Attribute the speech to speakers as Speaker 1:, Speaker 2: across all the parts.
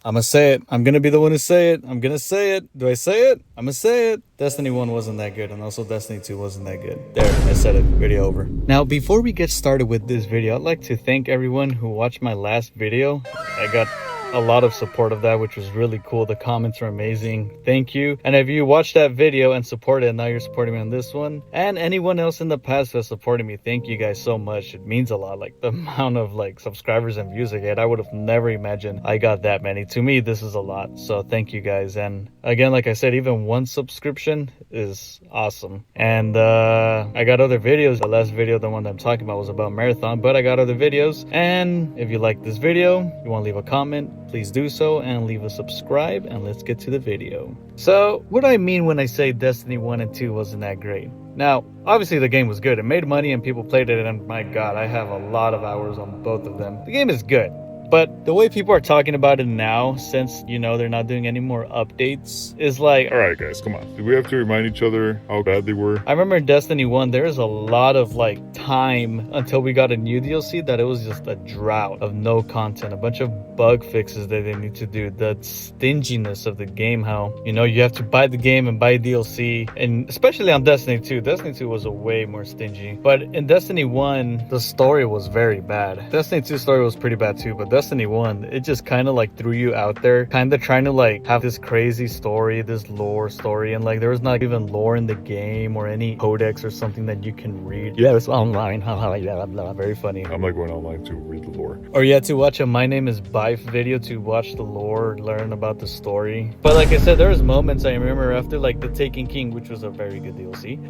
Speaker 1: I'm gonna say it. I'm gonna be the one to say it. I'm gonna say it. Do I say it? I'm gonna say it. Destiny 1 wasn't that good, and also Destiny 2 wasn't that good. There, I said it. Video over. Now, before we get started with this video, I'd like to thank everyone who watched my last video. I got a lot of support of that, which was really cool. The comments are amazing. Thank you. And if you watched that video and supported it, now you're supporting me on this one, and anyone else in the past who has supported me, thank you guys so much. It means a lot. Like the amount of like subscribers and views I get, I would have never imagined I got that many. To me, this is a lot, so thank you guys. And again, like I said, even one subscription is awesome. And I got other videos. The last video, the one that I'm talking about, was about marathon, but I got other videos. And if you like this video, you want to leave a comment, please do so, and leave a subscribe, and let's get to the video. So what do I mean when I say Destiny 1 and 2 wasn't that great? Now, obviously the game was good. It made money and people played it, and my god, I have a lot of hours on both of them. The game is good. But the way people are talking about it now, since, you know, they're not doing any more updates, is like...
Speaker 2: Alright guys, come on. Do we have to remind each other how bad they were?
Speaker 1: I remember in Destiny 1, there was a lot of, like, time until we got a new DLC that it was just a drought of no content. A bunch of bug fixes that they need to do. The stinginess of the game, how, you know, you have to buy the game and buy DLC. And especially on Destiny 2. Destiny 2 was a way more stingy. But in Destiny 1, the story was very bad. Destiny 2 story was pretty bad too, but Destiny 1, it just kind of like threw you out there, kind of trying to like have this crazy story, this lore story, and like there was not even lore in the game or any codex or something that you can read. Yeah, it's online. Very funny.
Speaker 2: I'm like going online to read the lore.
Speaker 1: Or you had to watch a My Name is Bife video to watch the lore, learn about the story. But like I said, there was moments I remember after like the Taken King, which was a very good DLC.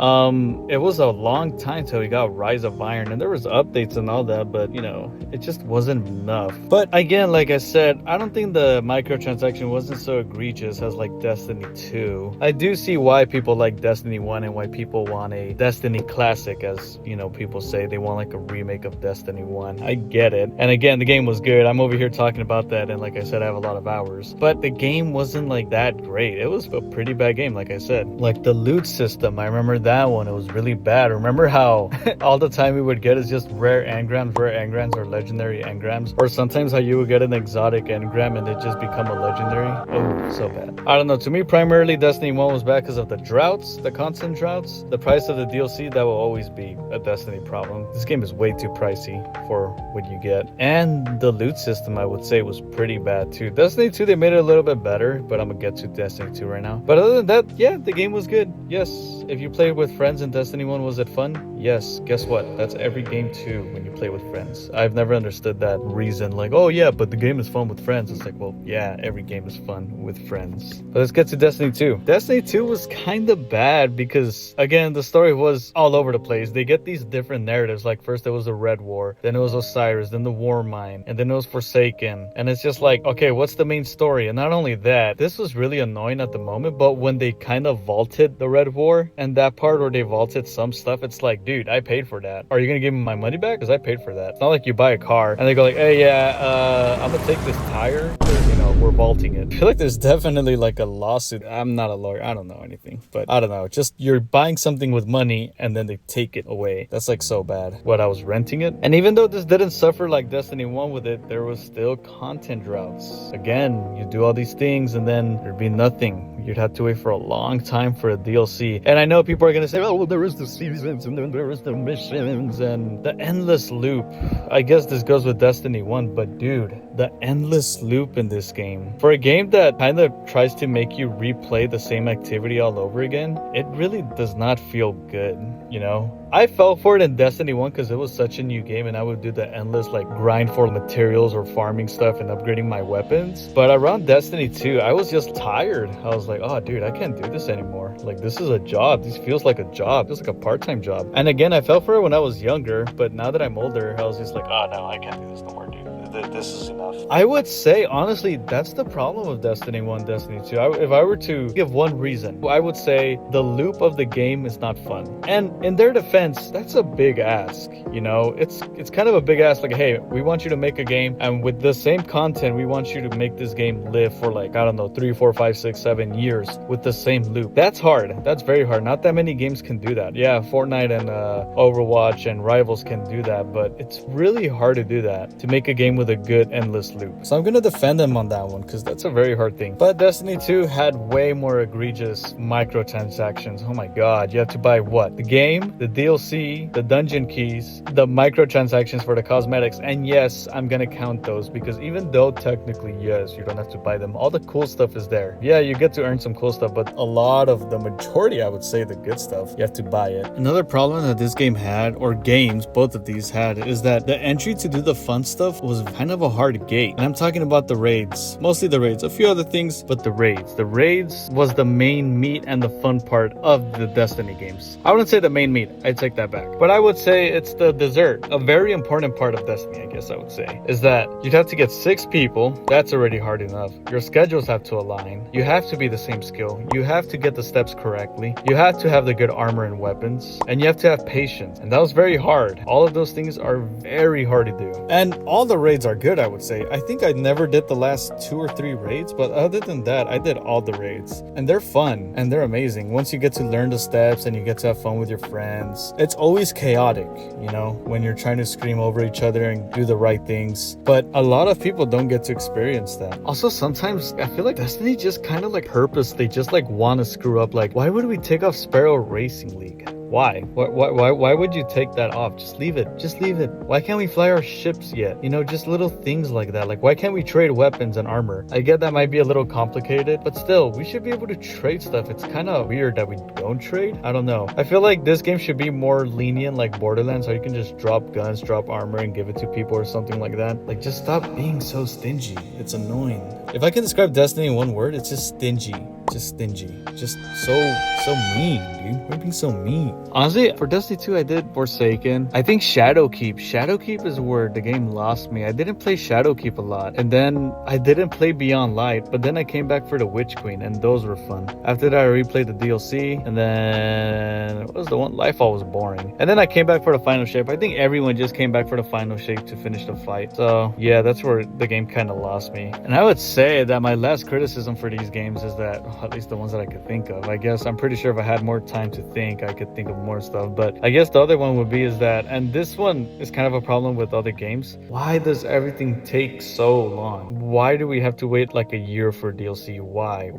Speaker 1: It was a long time till we got Rise of Iron, and there was updates and all that, but you know, it just wasn't enough. But again, like I said, I don't think the microtransaction wasn't so egregious as like Destiny 2. I do see why people like Destiny 1 and why people want a Destiny classic, as you know, people say they want like a remake of Destiny 1. I get it. And again, the game was good. I'm over here talking about that, and like I said, I have a lot of hours. But the game wasn't like that great. It was a pretty bad game, like I said. Like the loot system, I remember that one. It was really bad. Remember how all the time we would get is just rare engrams or legendary engrams, or sometimes how you would get an exotic engram and it just become a legendary. Oh, so bad. I don't know. To me, primarily Destiny 1 was bad because of the droughts, the constant droughts. The price of the DLC, that will always be a Destiny problem. This game is way too pricey for what you get. And the loot system, I would say, was pretty bad too. Destiny 2, they made it a little bit better, but I'm gonna get to Destiny 2 right now. But other than that, yeah, the game was good. Yes. If you played with friends in Destiny 1, was it fun? Yes. Guess what? That's every game too when you play with friends. I've never understood that reason. Like, oh yeah, but the game is fun with friends. It's like, well, yeah, every game is fun with friends. But let's get to Destiny 2. Destiny 2 was kind of bad because, again, the story was all over the place. They get these different narratives. Like, first it was the Red War, then it was Osiris, then the War Mine, and then it was Forsaken. And it's just like, okay, what's the main story? And not only that, this was really annoying at the moment, but when they kind of vaulted the Red War, and that part where they vaulted some stuff, it's like, dude, I paid for that. Are you gonna give me my money back? Because I paid for that. It's not like you buy a car and they go like, hey, yeah, I'm gonna take this tire, or, you know, we're vaulting it. I feel like there's definitely like a lawsuit. I'm not a lawyer. I don't know anything, but I don't know. Just you're buying something with money and then they take it away. That's like so bad. What, I was renting it? And even though this didn't suffer like Destiny 1 with it, there was still content droughts. Again, you do all these things and then there'd be nothing. You'd have to wait for a long time for a DLC. And I know people are gonna say, oh, well, there is the seasons and then there is the missions and the endless loop. I guess this goes with Destiny 1, but dude, the endless loop in this game. For a game that kind of tries to make you replay the same activity all over again, it really does not feel good, you know? I fell for it in Destiny 1 because it was such a new game and I would do the endless like grind for materials or farming stuff and upgrading my weapons. But around Destiny 2, I was just tired. I was like, oh dude, I can't do this anymore. Like, this is a job. This feels like a job. It's like a part-time job. And again, I fell for it when I was younger, but now that I'm older, I was just like, oh no, I can't do this no more, dude. This is enough. I would say, honestly, that's the problem with Destiny 1, Destiny 2. If I were to give one reason, I would say the loop of the game is not fun. And in their defense, that's a big ask, you know? It's kind of a big ask, like, hey, we want you to make a game, and with the same content, we want you to make this game live for like, I don't know, 3, 4, 5, 6, 7 years with the same loop. That's hard. That's very hard. Not that many games can do that. Yeah, Fortnite and Overwatch and Rivals can do that, but it's really hard to do that. To make a game with a good endless loop. So I'm gonna defend them on that one because that's a very hard thing. But Destiny 2 had way more egregious microtransactions. Oh my god, you have to buy what? The game, the DLC, the dungeon keys, the microtransactions for the cosmetics. And yes, I'm gonna count those because even though technically, yes, you don't have to buy them, all the cool stuff is there. Yeah, you get to earn some cool stuff, but a lot of the majority, I would say, the good stuff, you have to buy it. Another problem that this game had, or games, both of these had, is that the entry to do the fun stuff was kind of a hard gate. And I'm talking about the raids, mostly the raids, a few other things, but the raids. The raids was the main meat and the fun part of the Destiny games. I wouldn't say the main meat, I'd take that back. But I would say it's the dessert. A very important part of Destiny, I guess I would say, is that you'd have to get 6 people. That's already hard enough. Your schedules have to align. You have to be the same skill. You have to get the steps correctly. You have to have the good armor and weapons. And you have to have patience. And that was very hard. All of those things are very hard to do. And all the raids are good, I would say. I think I never did the last 2 or 3 raids, but other than that, I did all the raids. And they're fun and they're amazing. Once you get to learn the steps and you get to have fun with your friends, it's always chaotic, you know, when you're trying to scream over each other and do the right things. But a lot of people don't get to experience that. Also, sometimes I feel like Destiny just kind of like purpose. They just like want to screw up. Like, why would we take off Sparrow Racing League? Why? Why would you take that off? Just leave it. Just leave it. Why can't we fly our ships yet? You know, just little things like that. Like, why can't we trade weapons and armor? I get that might be a little complicated, but still, we should be able to trade stuff. It's kind of weird that we don't trade. I don't know. I feel like this game should be more lenient like Borderlands, so you can just drop guns, drop armor, and give it to people or something like that. Like, just stop being so stingy. It's annoying. If I can describe Destiny in one word, it's just stingy. Just stingy. Just so mean, dude. We're being so mean. Honestly, for Destiny 2, I did Forsaken. I think Shadowkeep. Shadowkeep is where the game lost me. I didn't play Shadowkeep a lot. And then I didn't play Beyond Light, but then I came back for the Witch Queen, and those were fun. After that, I replayed the DLC, and then what was the one? Lightfall was boring. And then I came back for the Final Shape. I think everyone just came back for the Final Shape to finish the fight. So yeah, that's where the game kind of lost me. And I would say that my last criticism for these games is that, at least the ones that I could think of, I guess I'm pretty sure if I had more time to think, I could think of more stuff. But I guess the other one would be is that, and this one is kind of a problem with other games, why does everything take so long? Why do we have to wait like a year for DLC? Why?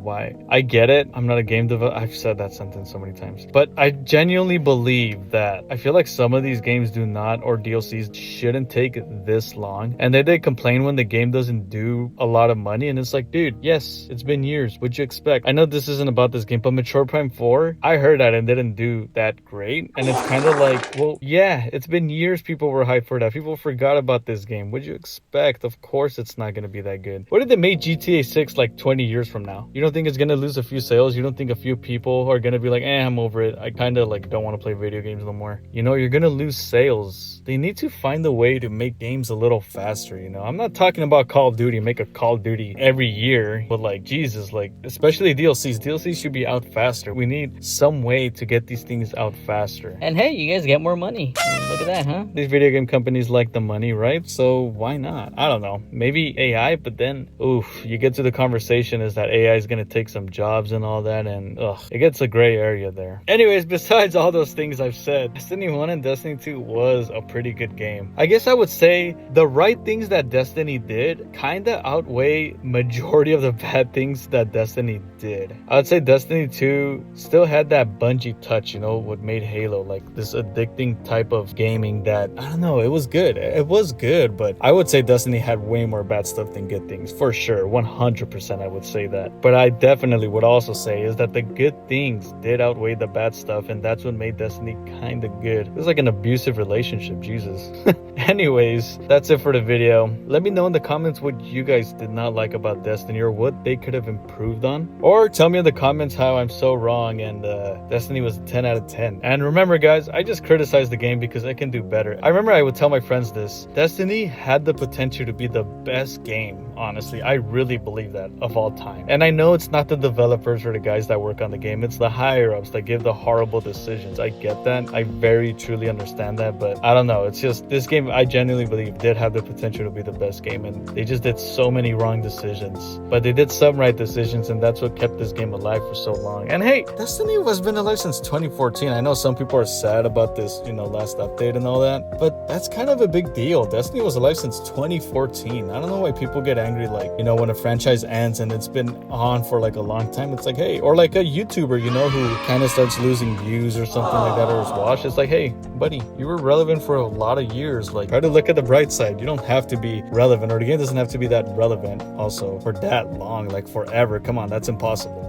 Speaker 1: I get it. I'm not a game developer. I've said that sentence so many times. But I genuinely believe that I feel like some of these games do not, or DLCs shouldn't take this long. And then they complain when the game doesn't do a lot of money. And it's like, dude, yes, it's been years. What'd you expect? I know this isn't about this game, but Metroid Prime 4, I heard that and didn't do that great. And it's kind of like, well, yeah, it's been years people were hyped for that. People forgot about this game. What'd you expect? Of course it's not going to be that good. What if they made GTA 6 like 20 years from now? You don't think it's going to lose a few sales? You don't think a few people are going to be like, I'm over it. I kind of like don't want to play video games no more. You know, you're going to lose sales. They need to find a way to make games a little faster, you know? I'm not talking about Call of Duty, make a Call of Duty every year, but like, Jesus, like, especially DLCs. DLCs should be out faster. We need some way to get these things out faster. And hey, you guys get more money. Look at that, huh? These video game companies like the money, right? So why not? I don't know. Maybe AI, but then, oof, you get to the conversation is that AI is going to take some jobs and all that, and it gets a gray area there. Anyways, besides all those things I've said, Destiny 1 and Destiny 2 was a pretty good game. I guess I would say the right things that Destiny did kind of outweigh majority of the bad things that Destiny did. I would say Destiny 2 still had that Bungie touch, you know, what made Halo, like this addicting type of gaming that, I don't know, it was good. It was good, but I would say Destiny had way more bad stuff than good things, for sure. 100% I would say that. But I definitely would also say is that the good things did outweigh the bad stuff, and that's what made Destiny kind of good. It was like an abusive relationship, Jesus. Anyways, that's it for the video. Let me know in the comments what you guys did not like about Destiny or what they could have improved on. Or tell me in the comments how I'm so wrong and Destiny was a 10 out of 10. And remember guys, I just criticized the game because I can do better. I remember I would tell my friends this. Destiny had the potential to be the best game honestly. I really believe that of all time. And I know it's not the developers or the guys that work on the game, it's the higher ups that give the horrible decisions. I get that. I very truly understand that, but I don't know. It's just this game, I genuinely believe, did have the potential to be the best game, and they just did so many wrong decisions. But they did some right decisions, and that's what kept this game alive for so long. And hey, Destiny has been alive since 2014. I know some people are sad about this, last update and all that, but that's kind of a big deal. Destiny was alive since 2014. I don't know why people get angry, like, when a franchise ends and it's been on for like a long time. It's like, hey, or like a YouTuber, who kind of starts losing views or something like that, or is watched. It's like, hey, buddy, you were relevant for a lot of years. Like, try to look at the bright side. You don't have to be relevant, or the game doesn't have to be that relevant also for that long, like forever. Come on, that's impossible.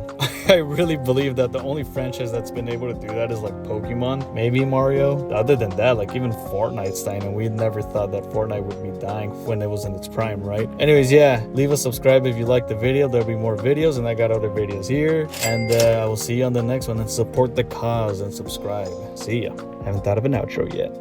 Speaker 1: I really believe that the only franchise that's been able to do that is like Pokemon, maybe Mario. Other than that, like even Fortnite's dying, and we never thought that Fortnite would be dying when it was in its prime, right? Anyways, yeah, leave a subscribe if you like the video. There'll be more videos, and I got other videos here, and I will see you on the next one. And support the cause and subscribe. See ya. Haven't thought of an outro yet.